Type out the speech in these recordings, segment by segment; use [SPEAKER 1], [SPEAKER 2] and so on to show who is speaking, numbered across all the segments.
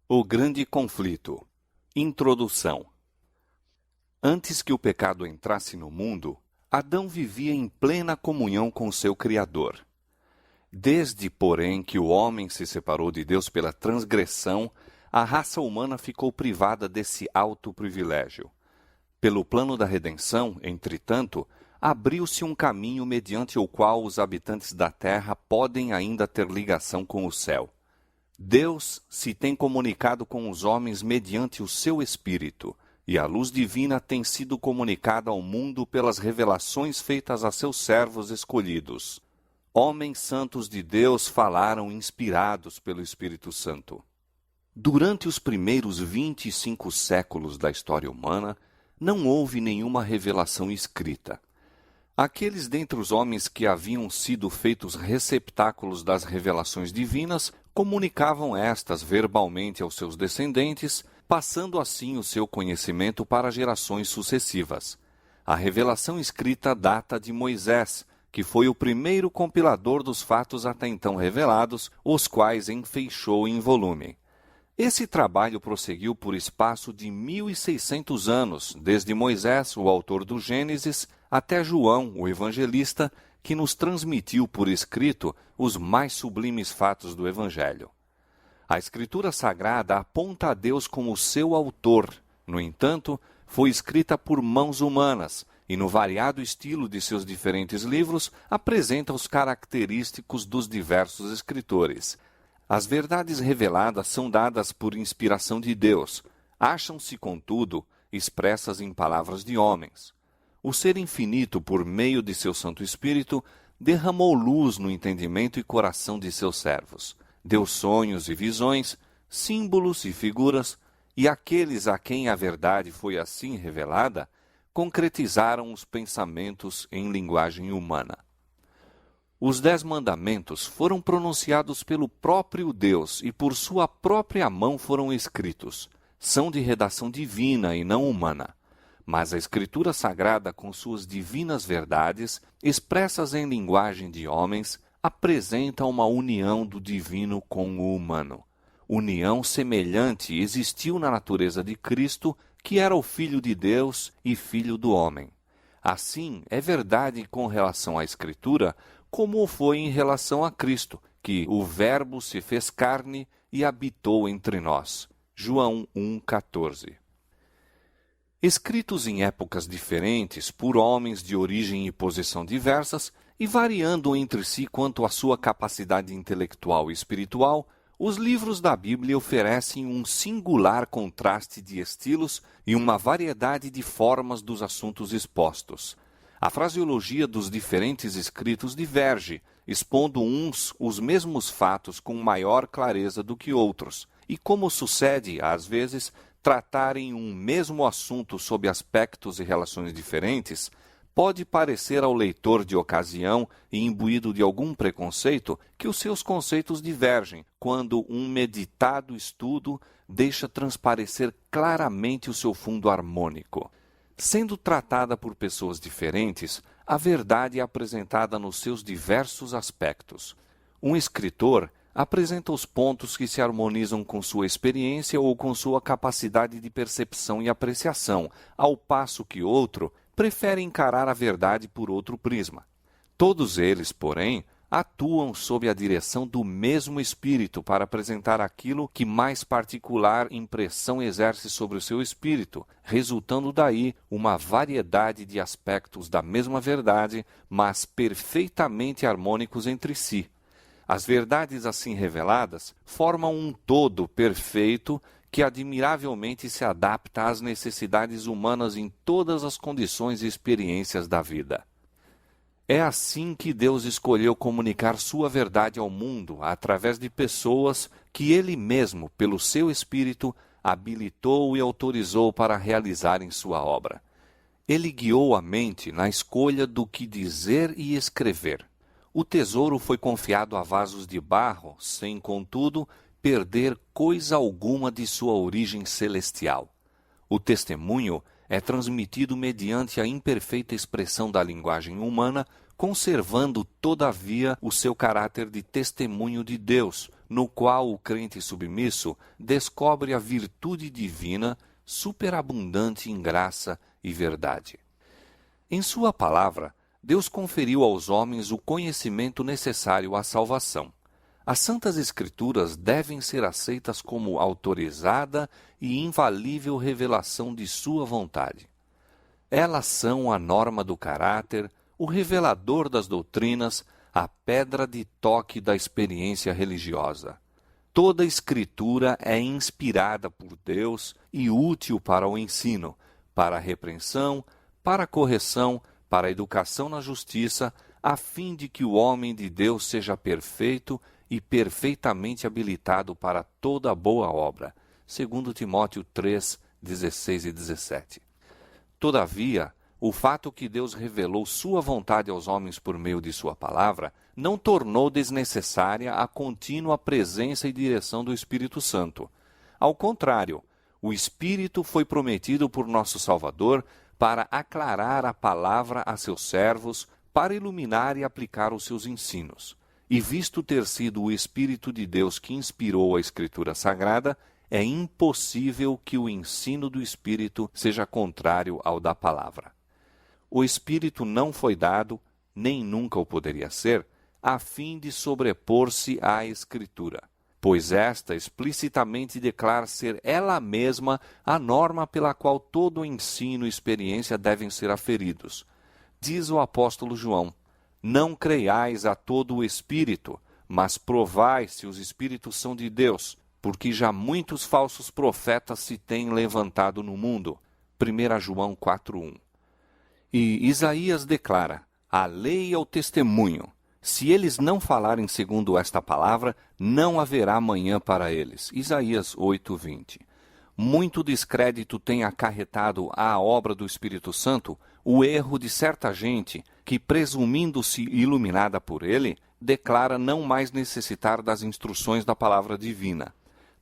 [SPEAKER 1] O grande conflito. Introdução. Antes que o pecado entrasse no mundo, Adão vivia em plena comunhão com seu Criador. Desde, porém, que o homem se separou de Deus pela transgressão, a raça humana ficou privada desse alto privilégio. Pelo plano da redenção, entretanto, abriu-se um caminho mediante o qual os habitantes da terra podem ainda ter ligação com o céu. Deus se tem comunicado com os homens mediante o seu Espírito, e a luz divina tem sido comunicada ao mundo pelas revelações feitas a seus servos escolhidos. Homens santos de Deus falaram inspirados pelo Espírito Santo. Durante os primeiros 25 séculos da história humana, não houve nenhuma revelação escrita. Aqueles dentre os homens que haviam sido feitos receptáculos das revelações divinas comunicavam estas verbalmente aos seus descendentes, passando assim o seu conhecimento para gerações sucessivas. A revelação escrita data de Moisés, que foi o primeiro compilador dos fatos até então revelados, os quais enfeixou em volume. Esse trabalho prosseguiu por espaço de 1.600 anos, desde Moisés, o autor do Gênesis, até João, o evangelista, que nos transmitiu por escrito os mais sublimes fatos do Evangelho. A Escritura Sagrada aponta a Deus como seu autor. No entanto, foi escrita por mãos humanas e, no variado estilo de seus diferentes livros, apresenta os característicos dos diversos escritores. As verdades reveladas são dadas por inspiração de Deus. Acham-se, contudo, expressas em palavras de homens. O Ser Infinito, por meio de seu Santo Espírito, derramou luz no entendimento e coração de seus servos. Deu sonhos e visões, símbolos e figuras, e aqueles a quem a verdade foi assim revelada, concretizaram os pensamentos em linguagem humana. Os 10 mandamentos foram pronunciados pelo próprio Deus e por sua própria mão foram escritos. São de redação divina e não humana. Mas a Escritura Sagrada, com suas divinas verdades, expressas em linguagem de homens, apresenta uma união do divino com o humano. União semelhante existiu na natureza de Cristo, que era o Filho de Deus e Filho do homem. Assim, é verdade com relação à Escritura, como o foi em relação a Cristo, que o Verbo se fez carne e habitou entre nós. João 1,14. Escritos em épocas diferentes, por homens de origem e posição diversas, e variando entre si quanto à sua capacidade intelectual e espiritual, os livros da Bíblia oferecem um singular contraste de estilos e uma variedade de formas dos assuntos expostos. A fraseologia dos diferentes escritos diverge, expondo uns os mesmos fatos com maior clareza do que outros, e como sucede, às vezes, tratarem um mesmo assunto sob aspectos e relações diferentes, pode parecer ao leitor de ocasião e imbuído de algum preconceito que os seus conceitos divergem, quando um meditado estudo deixa transparecer claramente o seu fundo harmônico. Sendo tratada por pessoas diferentes, a verdade é apresentada nos seus diversos aspectos. Um escritor apresenta os pontos que se harmonizam com sua experiência ou com sua capacidade de percepção e apreciação, ao passo que outro prefere encarar a verdade por outro prisma. Todos eles, porém, atuam sob a direção do mesmo espírito para apresentar aquilo que mais particular impressão exerce sobre o seu espírito, resultando daí uma variedade de aspectos da mesma verdade, mas perfeitamente harmônicos entre si. As verdades assim reveladas formam um todo perfeito que admiravelmente se adapta às necessidades humanas em todas as condições e experiências da vida. É assim que Deus escolheu comunicar sua verdade ao mundo, através de pessoas que Ele mesmo, pelo seu Espírito, habilitou e autorizou para realizarem sua obra. Ele guiou a mente na escolha do que dizer e escrever. O tesouro foi confiado a vasos de barro, sem, contudo, perder coisa alguma de sua origem celestial. O testemunho é transmitido mediante a imperfeita expressão da linguagem humana, conservando, todavia, o seu caráter de testemunho de Deus, no qual o crente submisso descobre a virtude divina, superabundante em graça e verdade. Em sua palavra, Deus conferiu aos homens o conhecimento necessário à salvação. As Santas Escrituras devem ser aceitas como autorizada e infalível revelação de sua vontade. Elas são a norma do caráter, o revelador das doutrinas, a pedra de toque da experiência religiosa. Toda Escritura é inspirada por Deus e útil para o ensino, para a repreensão, para a correção, para a educação na justiça, a fim de que o homem de Deus seja perfeito e perfeitamente habilitado para toda boa obra. 2 Timóteo 3, 16 e 17. Todavia, o fato que Deus revelou sua vontade aos homens por meio de sua palavra não tornou desnecessária a contínua presença e direção do Espírito Santo. Ao contrário, o Espírito foi prometido por nosso Salvador para aclarar a palavra a seus servos, para iluminar e aplicar os seus ensinos. E visto ter sido o Espírito de Deus que inspirou a Escritura Sagrada, é impossível que o ensino do Espírito seja contrário ao da palavra. O Espírito não foi dado, nem nunca o poderia ser, a fim de sobrepor-se à Escritura, pois esta explicitamente declara ser ela mesma a norma pela qual todo o ensino e experiência devem ser aferidos. Diz o apóstolo João: não creiais a todo o Espírito, mas provai se os Espíritos são de Deus, porque já muitos falsos profetas se têm levantado no mundo. 1 João 4:1. E Isaías declara: a lei é o testemunho. Se eles não falarem segundo esta palavra, não haverá manhã para eles. Isaías 8:20. Muito descrédito tem acarretado à obra do Espírito Santo o erro de certa gente que, presumindo-se iluminada por ele, declara não mais necessitar das instruções da palavra divina.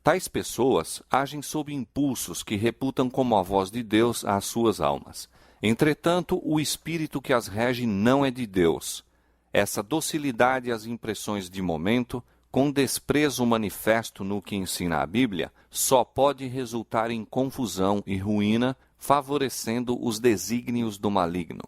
[SPEAKER 1] Tais pessoas agem sob impulsos que reputam como a voz de Deus às suas almas. Entretanto, o espírito que as rege não é de Deus. Essa docilidade às impressões de momento, com desprezo manifesto no que ensina a Bíblia, só pode resultar em confusão e ruína, favorecendo os desígnios do maligno.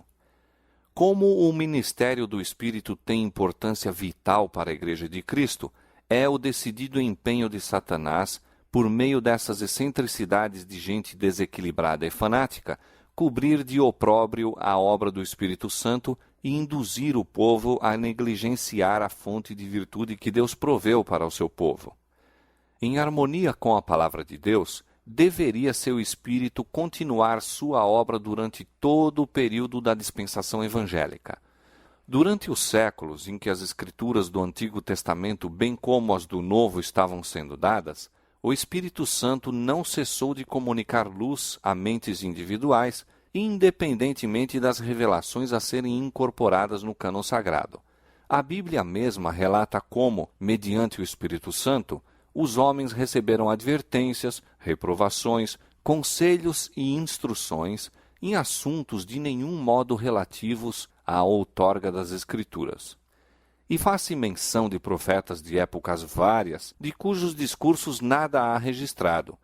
[SPEAKER 1] Como o ministério do Espírito tem importância vital para a Igreja de Cristo, é o decidido empenho de Satanás, por meio dessas excentricidades de gente desequilibrada e fanática, cobrir de opróbrio a obra do Espírito Santo e induzir o povo a negligenciar a fonte de virtude que Deus proveu para o seu povo. Em harmonia com a palavra de Deus, deveria seu Espírito continuar sua obra durante todo o período da dispensação evangélica. Durante os séculos em que as Escrituras do Antigo Testamento, bem como as do Novo, estavam sendo dadas, o Espírito Santo não cessou de comunicar luz a mentes individuais, independentemente das revelações a serem incorporadas no cânon sagrado. A Bíblia mesma relata como, mediante o Espírito Santo, os homens receberam advertências, reprovações, conselhos e instruções em assuntos de nenhum modo relativos à outorga das Escrituras. E faz-se menção de profetas de épocas várias, de cujos discursos nada há registrado.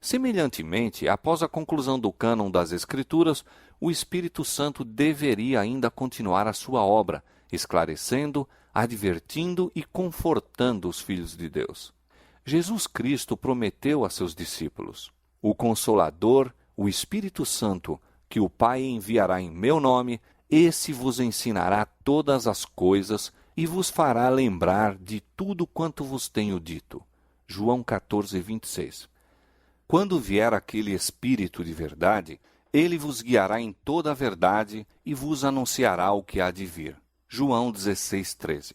[SPEAKER 1] Semelhantemente, após a conclusão do cânon das Escrituras, o Espírito Santo deveria ainda continuar a sua obra, esclarecendo, advertindo e confortando os filhos de Deus. Jesus Cristo prometeu a seus discípulos: o Consolador, o Espírito Santo, que o Pai enviará em meu nome, esse vos ensinará todas as coisas e vos fará lembrar de tudo quanto vos tenho dito. João 14:26. Quando vier aquele Espírito de verdade, ele vos guiará em toda a verdade e vos anunciará o que há de vir. João 16:13.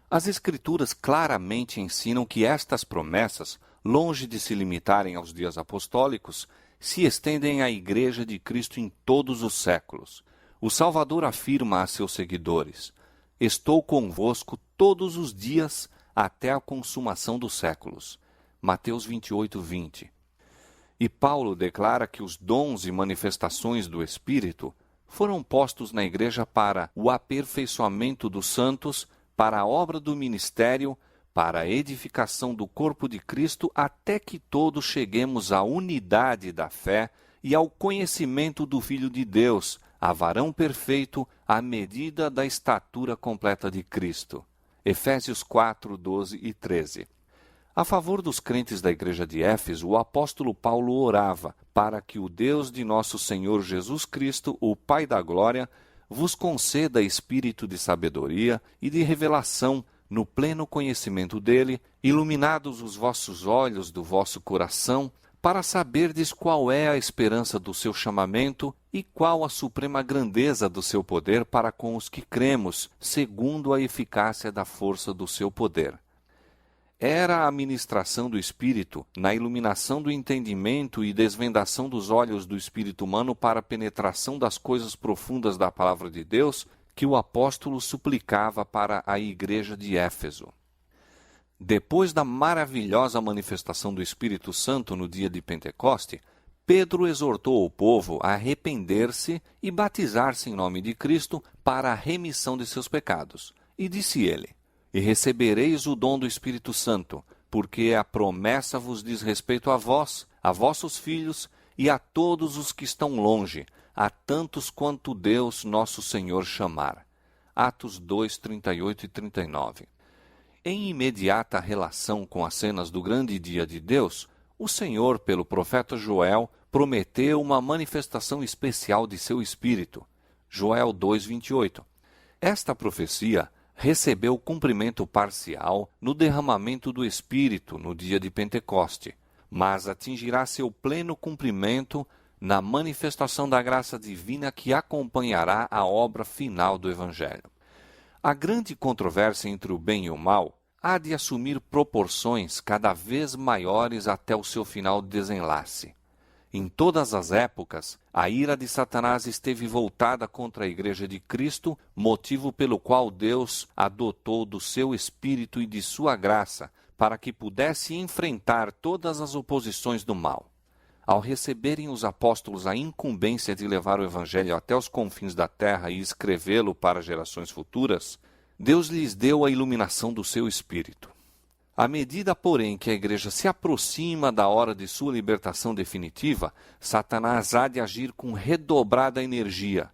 [SPEAKER 1] As Escrituras claramente ensinam que estas promessas, longe de se limitarem aos dias apostólicos, se estendem à Igreja de Cristo em todos os séculos. O Salvador afirma a seus seguidores: estou convosco todos os dias até a consumação dos séculos. Mateus 28:20. E Paulo declara que os dons e manifestações do Espírito foram postos na igreja para o aperfeiçoamento dos santos, para a obra do ministério, para a edificação do corpo de Cristo, até que todos cheguemos à unidade da fé e ao conhecimento do Filho de Deus, a varão perfeito, à medida da estatura completa de Cristo. Efésios 4, 12 e 13. A favor dos crentes da igreja de Éfeso, o apóstolo Paulo orava para que o Deus de nosso Senhor Jesus Cristo, o Pai da glória, vos conceda espírito de sabedoria e de revelação no pleno conhecimento dele, iluminados os vossos olhos do vosso coração, para saberdes qual é a esperança do seu chamamento e qual a suprema grandeza do seu poder para com os que cremos, segundo a eficácia da força do seu poder. Era a ministração do Espírito, na iluminação do entendimento e desvendação dos olhos do espírito humano para a penetração das coisas profundas da palavra de Deus, que o apóstolo suplicava para a igreja de Éfeso. Depois da maravilhosa manifestação do Espírito Santo no dia de Pentecoste, Pedro exortou o povo a arrepender-se e batizar-se em nome de Cristo para a remissão de seus pecados. E disse ele: E recebereis o dom do Espírito Santo, porque a promessa vos diz respeito a vós, a vossos filhos e a todos os que estão longe, a tantos quanto Deus nosso Senhor chamar. Atos 2, 38 e 39. Em imediata relação com as cenas do grande dia de Deus, o Senhor, pelo profeta Joel, prometeu uma manifestação especial de seu Espírito. Joel 2, 28. Esta profecia recebeu cumprimento parcial no derramamento do Espírito no dia de Pentecoste, mas atingirá seu pleno cumprimento na manifestação da graça divina que acompanhará a obra final do Evangelho. A grande controvérsia entre o bem e o mal há de assumir proporções cada vez maiores até o seu final desenlace. Em todas as épocas, a ira de Satanás esteve voltada contra a Igreja de Cristo, motivo pelo qual Deus a dotou do seu Espírito e de sua graça, para que pudesse enfrentar todas as oposições do mal. Ao receberem os apóstolos a incumbência de levar o Evangelho até os confins da terra e escrevê-lo para gerações futuras, Deus lhes deu a iluminação do seu Espírito. À medida, porém, que a igreja se aproxima da hora de sua libertação definitiva, Satanás há de agir com redobrada energia.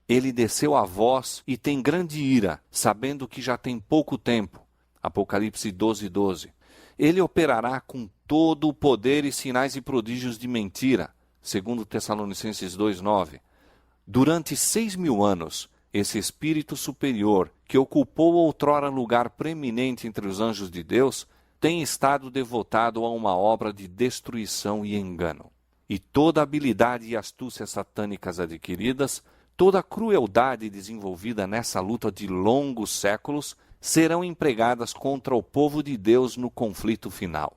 [SPEAKER 1] Ele desceu a voz e tem grande ira, sabendo que já tem pouco tempo. Apocalipse 12, 12. Ele operará com todo o poder e sinais e prodígios de mentira, segundo Tessalonicenses 2, 9. Durante 6.000 anos, esse espírito superior, que ocupou outrora lugar preeminente entre os anjos de Deus, tem estado devotado a uma obra de destruição e engano. E toda a habilidade e astúcia satânicas adquiridas, toda a crueldade desenvolvida nessa luta de longos séculos, serão empregadas contra o povo de Deus no conflito final.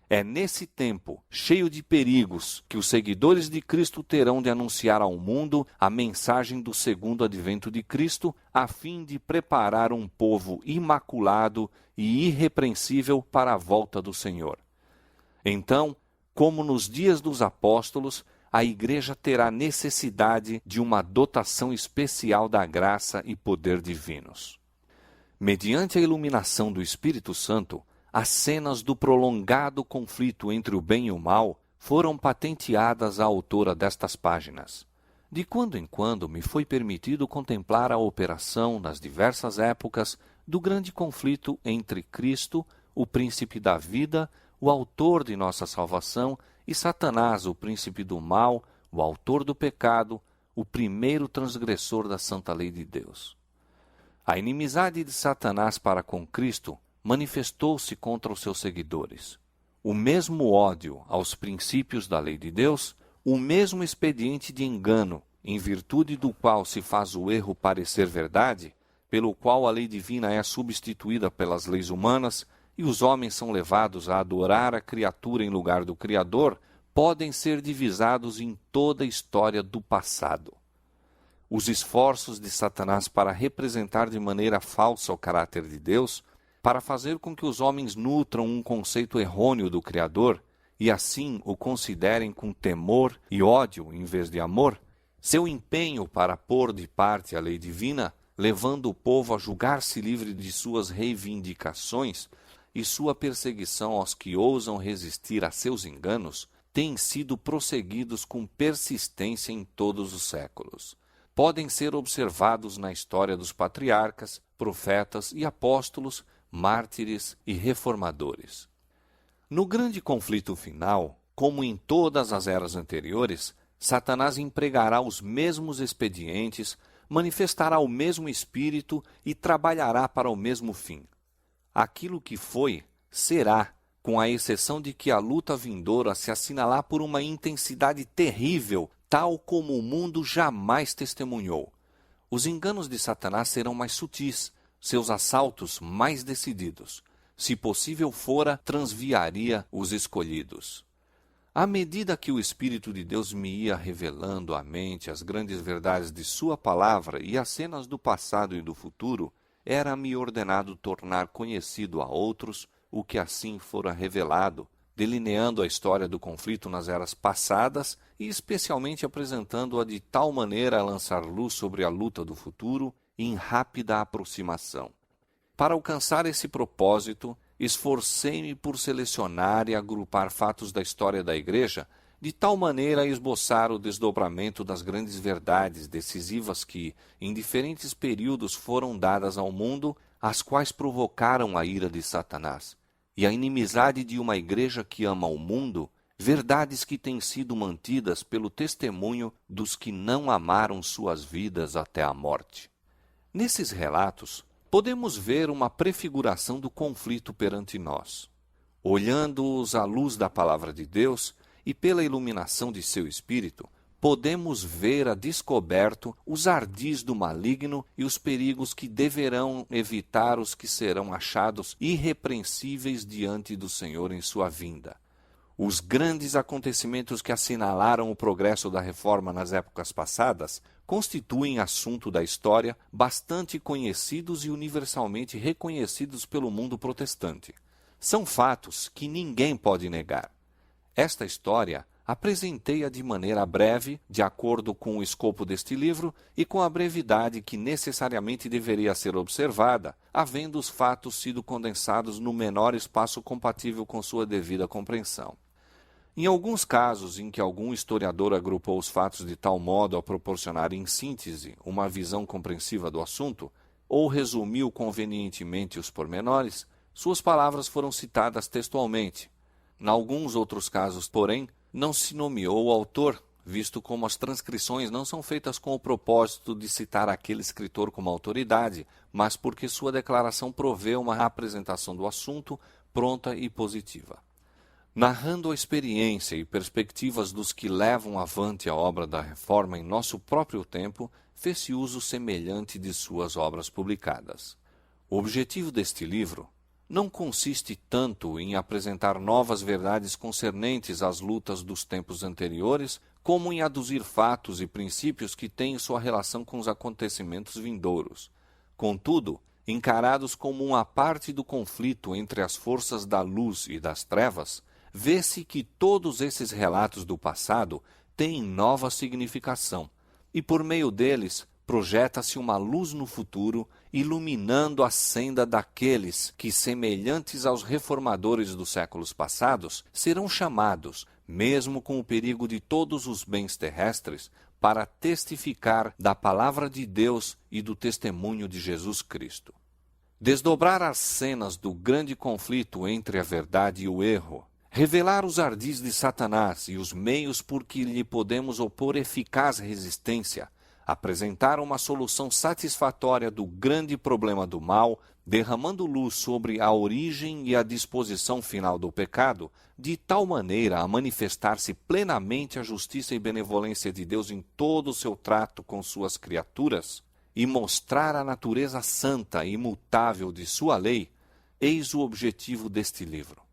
[SPEAKER 1] É nesse tempo, cheio de perigos, que os seguidores de Cristo terão de anunciar ao mundo a mensagem do segundo advento de Cristo, a fim de preparar um povo imaculado e irrepreensível para a volta do Senhor. Então, como nos dias dos apóstolos, a igreja terá necessidade de uma dotação especial da graça e poder divinos. Mediante a iluminação do Espírito Santo, as cenas do prolongado conflito entre o bem e o mal foram patenteadas à autora destas páginas. De quando em quando me foi permitido contemplar a operação, nas diversas épocas, do grande conflito entre Cristo, o príncipe da vida, o autor de nossa salvação, e Satanás, o príncipe do mal, o autor do pecado, o primeiro transgressor da santa lei de Deus. A inimizade de Satanás para com Cristo manifestou-se contra os seus seguidores. O mesmo ódio aos princípios da lei de Deus, o mesmo expediente de engano, em virtude do qual se faz o erro parecer verdade, pelo qual a lei divina é substituída pelas leis humanas e os homens são levados a adorar a criatura em lugar do Criador, podem ser divisados em toda a história do passado. Os esforços de Satanás para representar de maneira falsa o caráter de Deus, para fazer com que os homens nutram um conceito errôneo do Criador e assim o considerem com temor e ódio em vez de amor, Seu empenho para pôr de parte a lei divina, levando o povo a julgar-se livre de suas reivindicações, e sua perseguição aos que ousam resistir a seus enganos, têm sido prosseguidos com persistência em todos os séculos. Podem ser observados na história dos patriarcas, profetas e apóstolos, mártires e reformadores. No grande conflito final, como em todas as eras anteriores, Satanás empregará os mesmos expedientes, manifestará o mesmo espírito e trabalhará para o mesmo fim. Aquilo que foi, será, com a exceção de que a luta vindoura se assinalar por uma intensidade terrível, tal como o mundo jamais testemunhou. Os enganos de Satanás serão mais sutis, seus assaltos mais decididos. Se possível fora, transviaria os escolhidos. À medida que o Espírito de Deus me ia revelando à mente as grandes verdades de sua palavra e as cenas do passado e do futuro, era-me ordenado tornar conhecido a outros o que assim fora revelado, delineando a história do conflito nas eras passadas e especialmente apresentando-a de tal maneira a lançar luz sobre a luta do futuro em rápida aproximação. Para alcançar esse propósito, esforcei-me por selecionar e agrupar fatos da história da Igreja, de tal maneira a esboçar o desdobramento das grandes verdades decisivas que, em diferentes períodos, foram dadas ao mundo, as quais provocaram a ira de Satanás, e a inimizade de uma Igreja que ama o mundo, verdades que têm sido mantidas pelo testemunho dos que não amaram suas vidas até a morte. Nesses relatos, podemos ver uma prefiguração do conflito perante nós. Olhando-os à luz da palavra de Deus e pela iluminação de seu Espírito, podemos ver a descoberto os ardis do maligno e os perigos que deverão evitar os que serão achados irrepreensíveis diante do Senhor em sua vinda. Os grandes acontecimentos que assinalaram o progresso da reforma nas épocas passadas constituem assunto da história bastante conhecidos e universalmente reconhecidos pelo mundo protestante. São fatos que ninguém pode negar. Esta história apresentei-a de maneira breve, de acordo com o escopo deste livro e com a brevidade que necessariamente deveria ser observada, havendo os fatos sido condensados no menor espaço compatível com sua devida compreensão. Em alguns casos em que algum historiador agrupou os fatos de tal modo a proporcionar em síntese uma visão compreensiva do assunto, ou resumiu convenientemente os pormenores, suas palavras foram citadas textualmente. Em alguns outros casos, porém, não se nomeou o autor, visto como as transcrições não são feitas com o propósito de citar aquele escritor como autoridade, mas porque sua declaração provê uma apresentação do assunto pronta e positiva. Narrando a experiência e perspectivas dos que levam avante a obra da reforma em nosso próprio tempo, fez-se uso semelhante de suas obras publicadas. O objetivo deste livro não consiste tanto em apresentar novas verdades concernentes às lutas dos tempos anteriores, como em aduzir fatos e princípios que têm sua relação com os acontecimentos vindouros. Contudo, encarados como uma parte do conflito entre as forças da luz e das trevas, vê-se que todos esses relatos do passado têm nova significação, e por meio deles projeta-se uma luz no futuro, iluminando a senda daqueles que, semelhantes aos reformadores dos séculos passados, serão chamados, mesmo com o perigo de todos os bens terrestres, para testificar da palavra de Deus e do testemunho de Jesus Cristo. Desdobrar as cenas do grande conflito entre a verdade e o erro, revelar os ardis de Satanás e os meios por que lhe podemos opor eficaz resistência, apresentar uma solução satisfatória do grande problema do mal, derramando luz sobre a origem e a disposição final do pecado, de tal maneira a manifestar-se plenamente a justiça e benevolência de Deus em todo o seu trato com suas criaturas, e mostrar a natureza santa e imutável de sua lei, eis o objetivo deste livro.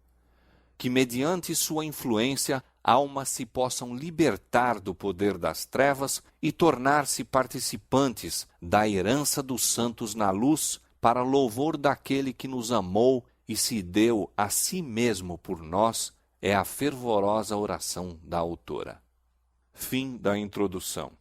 [SPEAKER 1] Que mediante sua influência, almas se possam libertar do poder das trevas e tornar-se participantes da herança dos santos na luz, para louvor daquele que nos amou e se deu a si mesmo por nós, é a fervorosa oração da autora. Fim da introdução.